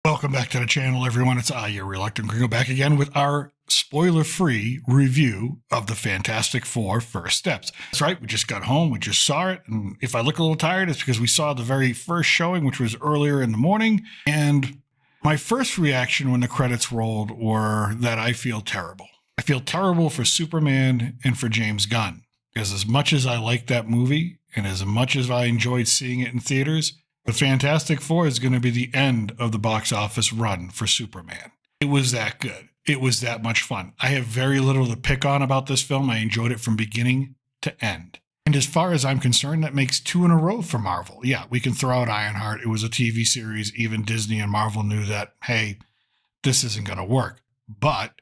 Welcome back to the channel, everyone. It's your Reluctant Gringo back again with our spoiler-free review of the Fantastic Four First Steps. That's right, we just got home, we just saw it, and if I look a little tired, it's because we saw the very first showing, which was earlier in the morning, and my first reaction when the credits rolled were that I feel terrible. I feel terrible for Superman and for James Gunn, because as much as I liked that movie, and as much as I enjoyed seeing it in theaters, the Fantastic Four is going to be the end of the box office run for Superman. It was that good. It was that much fun. I have very little to pick on about this film. I enjoyed it from beginning to end. And as far as I'm concerned, that makes 2 in a row for Marvel. Yeah, we can throw out Ironheart. It was a TV series. Even Disney and Marvel knew that, hey, this isn't going to work. But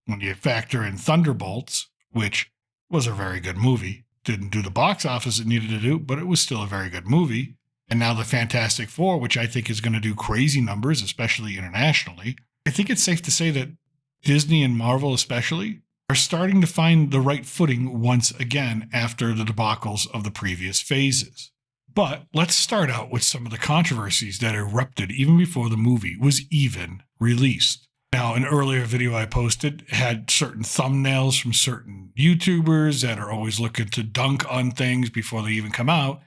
when you factor in Thunderbolts, which was a very good movie, didn't do the box office it needed to do, but it was still a very good movie. And now the Fantastic Four, which I think is going to do crazy numbers, especially internationally. I think it's safe to say that Disney and Marvel especially are starting to find the right footing once again after the debacles of the previous phases. But let's start out with some of the controversies that erupted even before the movie was even released. Now, an earlier video I posted had certain thumbnails from certain YouTubers that are always looking to dunk on things before they even come out,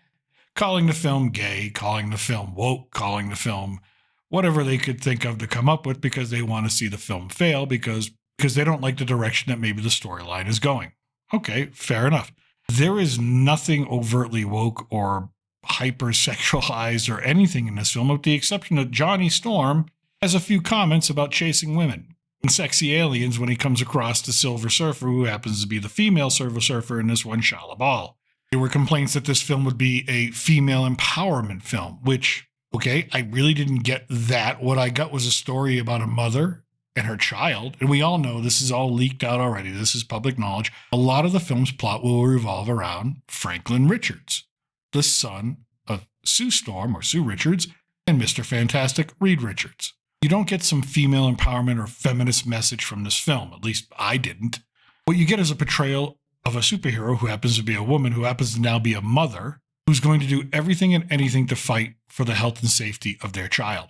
calling the film gay, calling the film woke, calling the film whatever they could think of to come up with because they want to see the film fail because they don't like the direction that maybe the storyline is going. Okay, fair enough. There is nothing overtly woke or hypersexualized or anything in this film, with the exception of Johnny Storm has a few comments about chasing women and sexy aliens when he comes across the Silver Surfer, who happens to be the female Silver Surfer in this one, Shala Bal. There were complaints that this film would be a female empowerment film, which, okay, I really didn't get that. What I got was a story about a mother and her child. And we all know this is all leaked out already. This is public knowledge. A lot of the film's plot will revolve around Franklin Richards, the son of Sue Storm, or Sue Richards, and Mr. Fantastic, Reed Richards. You don't get some female empowerment or feminist message from this film. At least I didn't. What you get is a portrayal of a superhero who happens to be a woman, who happens to now be a mother, who's going to do everything and anything to fight for the health and safety of their child.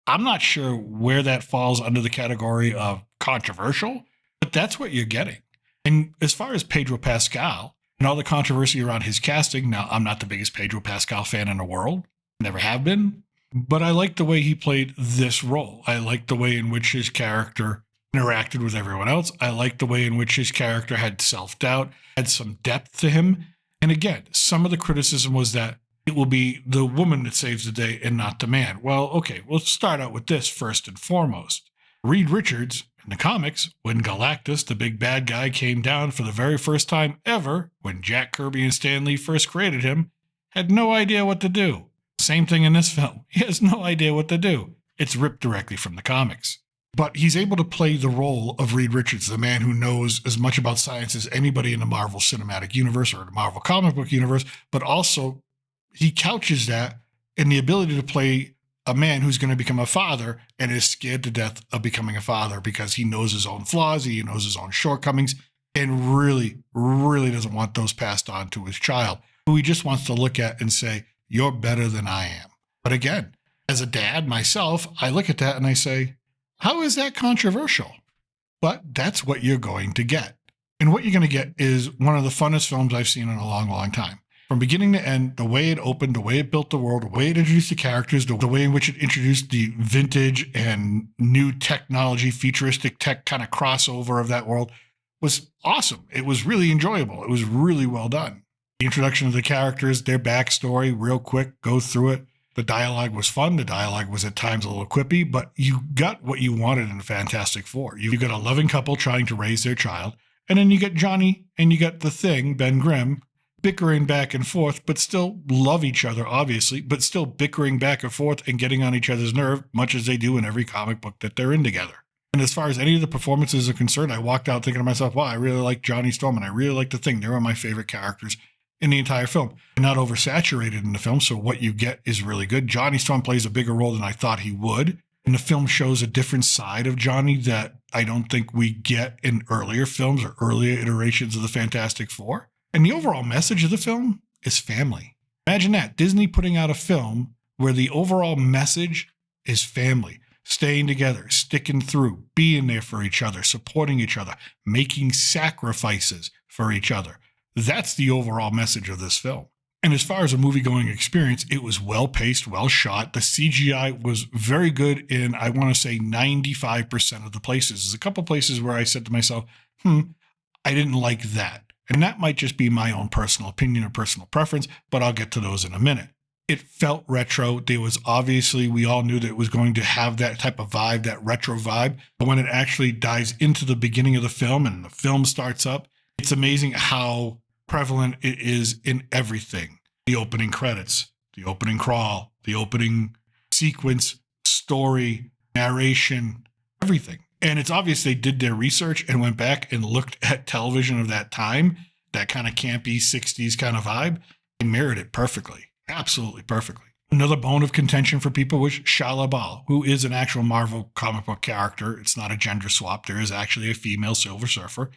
I'm not sure where that falls under the category of controversial, but that's what you're getting. And as far as Pedro Pascal and all the controversy around his casting, now I'm not the biggest Pedro Pascal fan in the world, never have been, but I like the way he played this role. I like the way in which his character interacted with everyone else. I liked the way in which his character had self-doubt, had some depth to him. And again, some of the criticism was that it will be the woman that saves the day and not the man. Well, okay, we'll start out with this first and foremost. Reed Richards, in the comics, when Galactus, the big bad guy, came down for the very first time ever, when Jack Kirby and Stan Lee first created him, had no idea what to do. Same thing in this film. He has no idea what to do. It's ripped directly from the comics. But he's able to play the role of Reed Richards, the man who knows as much about science as anybody in the Marvel Cinematic Universe or the Marvel comic book universe, but also he couches that in the ability to play a man who's going to become a father and is scared to death of becoming a father because he knows his own flaws, he knows his own shortcomings, and really, really doesn't want those passed on to his child, who he just wants to look at and say, you're better than I am. But again, as a dad myself, I look at that and I say, how is that controversial? But that's what you're going to get. And what you're going to get is one of the funnest films I've seen in a long, long time. From beginning to end, the way it opened, the way it built the world, the way it introduced the characters, the way in which it introduced the vintage and new technology, futuristic tech kind of crossover of that world was awesome. It was really enjoyable. It was really well done. The introduction of the characters, their backstory, real quick, go through it. The dialogue was fun. The dialogue was at times a little quippy, but you got what you wanted in the Fantastic Four. You got a loving couple trying to raise their child, and then you get Johnny and you got the Thing, Ben Grimm, bickering back and forth, but still love each other, obviously, but still bickering back and forth and getting on each other's nerve, much as they do in every comic book that they're in together. And as far as any of the performances are concerned, I walked out thinking to myself, wow, I really like Johnny Storm and I really like the Thing. They were my favorite characters in the entire film. Not oversaturated in the film, so what you get is really good. Johnny Storm plays a bigger role than I thought he would. And the film shows a different side of Johnny that I don't think we get in earlier films or earlier iterations of the Fantastic Four. And the overall message of the film is family. Imagine that, Disney putting out a film where the overall message is family. staying together, sticking through, being there for each other, supporting each other, making sacrifices for each other. That's the overall message of this film. And as far as a movie-going experience, it was well-paced, well-shot. The CGI was very good in, I want to say, 95% of the places. There's a couple places where I said to myself, I didn't like that. And that might just be my own personal opinion or personal preference, but I'll get to those in a minute. It felt retro. There was obviously, we all knew that it was going to have that type of vibe, that retro vibe. But when it actually dives into the beginning of the film and the film starts up, it's amazing how prevalent it is in everything. The opening credits, the opening crawl, the opening sequence, story, narration, everything. And it's obvious they did their research and went back and looked at television of that time, that kind of campy 60s kind of vibe, and mirrored it perfectly. Absolutely perfectly. Another bone of contention for people was Shia LaBeouf, who is an actual Marvel comic book character. It's not a gender swap. There is actually a female Silver Surfer.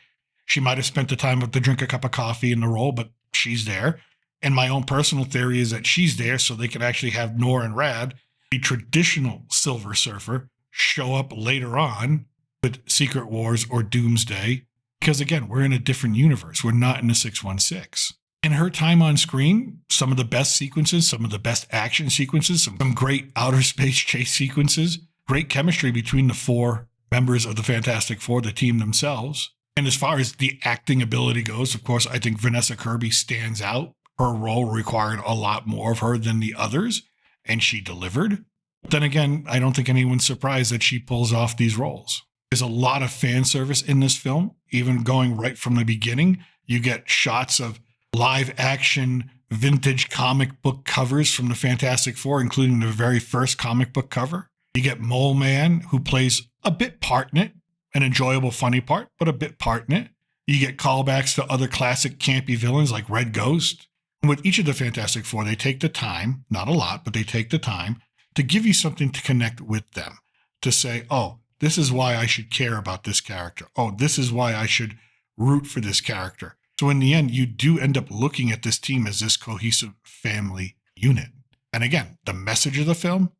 She might have spent the time to drink a cup of coffee in the role, but she's there. And my own personal theory is that she's there so they can actually have Nor and Rad, the traditional Silver Surfer, show up later on with Secret Wars or Doomsday. Because again, we're in a different universe. We're not in the 616. In her time on screen, some of the best sequences, some of the best action sequences, some great outer space chase sequences, great chemistry between the four members of the Fantastic Four, the team themselves. And as far as the acting ability goes, of course, I think Vanessa Kirby stands out. Her role required a lot more of her than the others, and she delivered. But then again, I don't think anyone's surprised that she pulls off these roles. There's a lot of fan service in this film, even going right from the beginning. You get shots of live action vintage comic book covers from the Fantastic Four, including the very first comic book cover. You get Mole Man, who plays a bit part in it, an enjoyable, funny part, but a bit part in it. You get callbacks to other classic campy villains like Red Ghost. And with each of the Fantastic Four, they take the time, not a lot, but they take the time to give you something to connect with them, to say, oh, this is why I should care about this character. Oh, this is why I should root for this character. So in the end, you do end up looking at this team as this cohesive family unit. And again, the message of the film,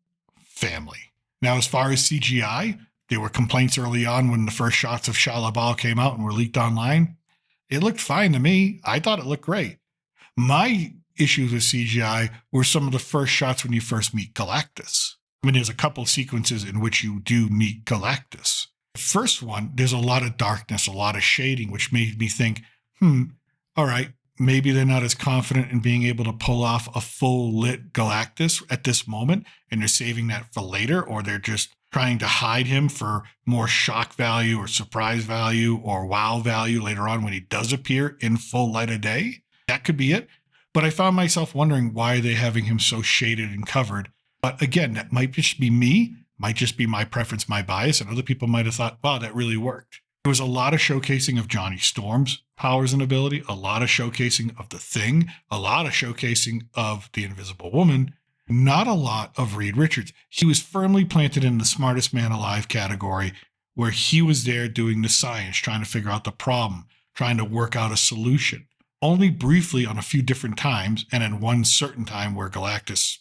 family. Now, as far as CGI, there were complaints early on when the first shots of Shia LaBeouf came out and were leaked online. It looked fine to me. I thought it looked great. My issues with CGI were some of the first shots when you first meet Galactus. I mean, there's a couple sequences in which you do meet Galactus. The first one, there's a lot of darkness, a lot of shading, which made me think, all right, maybe they're not as confident in being able to pull off a full lit Galactus at this moment, and they're saving that for later, or they're just trying to hide him for more shock value or surprise value or wow value later on when he does appear in full light of day. That could be it. But I found myself wondering, why are they having him so shaded and covered? But again, that might just be me, might just be my preference, my bias, and other people might have thought, wow, that really worked. There was a lot of showcasing of Johnny Storm's powers and ability, a lot of showcasing of the Thing, a lot of showcasing of the Invisible Woman, not a lot of Reed Richards. He was firmly planted in the smartest man alive category, where he was there doing the science, trying to figure out the problem, trying to work out a solution. Only briefly on a few different times, and in one certain time where Galactus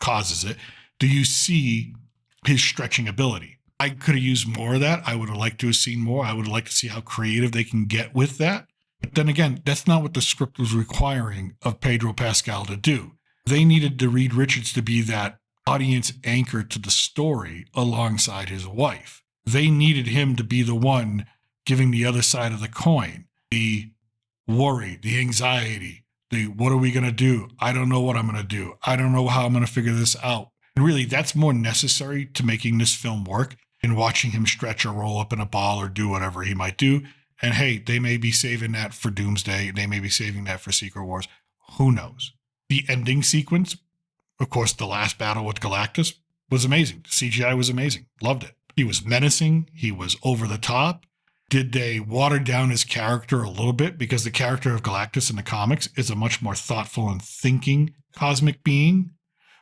causes it, do you see his stretching ability. I could have used more of that. I would have liked to have seen more. I would have liked to see how creative they can get with that. But then again, that's not what the script was requiring of Pedro Pascal to do. They needed the Reed Richards to be that audience anchor to the story alongside his wife. They needed him to be the one giving the other side of the coin, the worry, the anxiety, the what are we going to do? I don't know what I'm going to do. I don't know how I'm going to figure this out. And really, that's more necessary to making this film work than watching him stretch or roll up in a ball or do whatever he might do. And hey, they may be saving that for Doomsday. They may be saving that for Secret Wars. Who knows? The ending sequence, of course, the last battle with Galactus was amazing. The CGI was amazing. Loved it. He was menacing. He was over the top. Did they water down his character a little bit? Because the character of Galactus in the comics is a much more thoughtful and thinking cosmic being.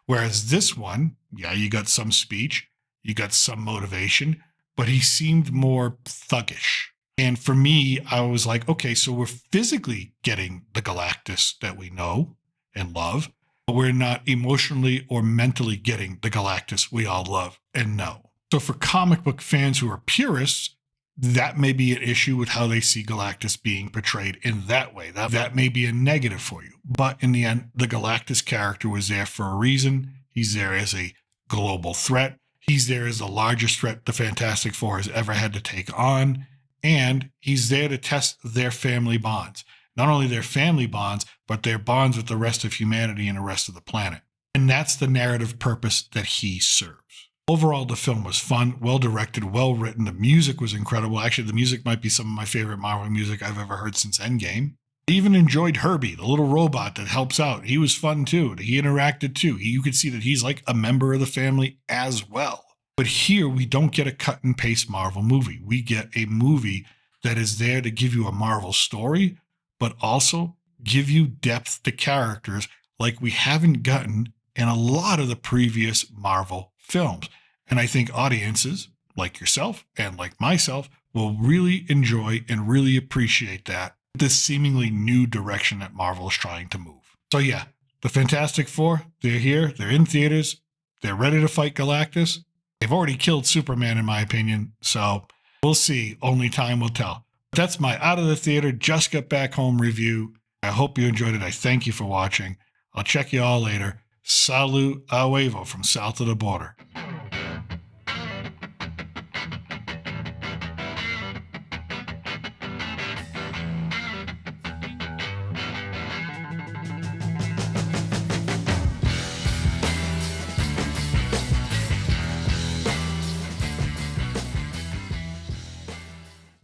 Whereas this one, yeah, you got some speech, you got some motivation, but he seemed more thuggish. And for me, I was like, okay, so we're physically getting the Galactus that we know and love, but we're not emotionally or mentally getting the Galactus we all love and know. So for comic book fans who are purists, that may be an issue with how they see Galactus being portrayed in that way. That may be a negative for you. But in the end, the Galactus character was there for a reason. He's there as a global threat. He's there as the largest threat the Fantastic Four has ever had to take on. And he's there to test their family bonds. Not only their family bonds, but their bonds with the rest of humanity and the rest of the planet. And that's the narrative purpose that he serves. Overall, the film was fun, well-directed, well-written. The music was incredible. Actually, the music might be some of my favorite Marvel music I've ever heard since Endgame. I even enjoyed Herbie, the little robot that helps out. He was fun, too. He interacted, too. You could see that he's like a member of the family as well. But here, we don't get a cut-and-paste Marvel movie. We get a movie that is there to give you a Marvel story, but also give you depth to characters like we haven't gotten in a lot of the previous Marvel films. And I think audiences like yourself and like myself will really enjoy and really appreciate that, this seemingly new direction that Marvel is trying to move. So yeah, the Fantastic Four, they're here, they're in theaters, they're ready to fight Galactus. They've already killed Superman in my opinion, so we'll see, only time will tell. That's my out of the theater, just got back home review. I hope you enjoyed it. I thank you for watching. I'll check you all later. Salut a huevo from south of the border.